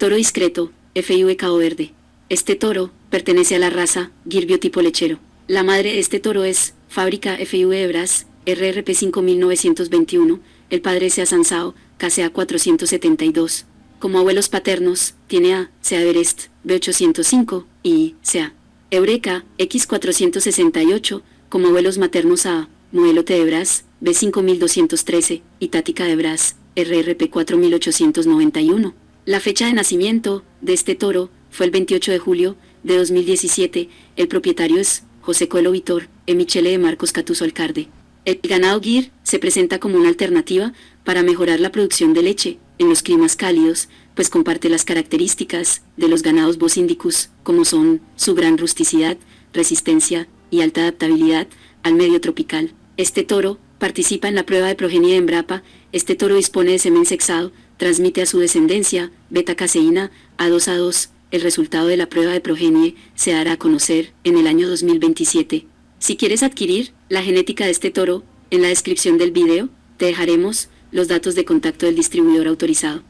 Toro discreto, FIV Cabo Verde. Este toro pertenece a la raza Gyr biotipo lechero. La madre de este toro es fábrica FIV de Bras, RRP 5921, el padre es Sansao, KCA 472. Como abuelos paternos, tiene a Sea Everest, B805, y Sea Eureka, X468, como abuelos maternos a Modelo T de Bras, B5213, y Tática de Bras, RRP 4891. La fecha de nacimiento de este toro fue el 28 de julio de 2017, el propietario es José Coelho Vitor, Michele de Marcos Catuso Alcalde. El ganado Gyr se presenta como una alternativa para mejorar la producción de leche en los climas cálidos, pues comparte las características de los ganados Bos indicus, como son su gran rusticidad, resistencia y alta adaptabilidad al medio tropical. Este toro participa en la prueba de progenie de Embrapa. Este toro dispone de semen sexado, transmite a su descendencia beta-caseína A2A2. El resultado de la prueba de progenie se dará a conocer en el año 2027. Si quieres adquirir la genética de este toro, en la descripción del video te dejaremos los datos de contacto del distribuidor autorizado.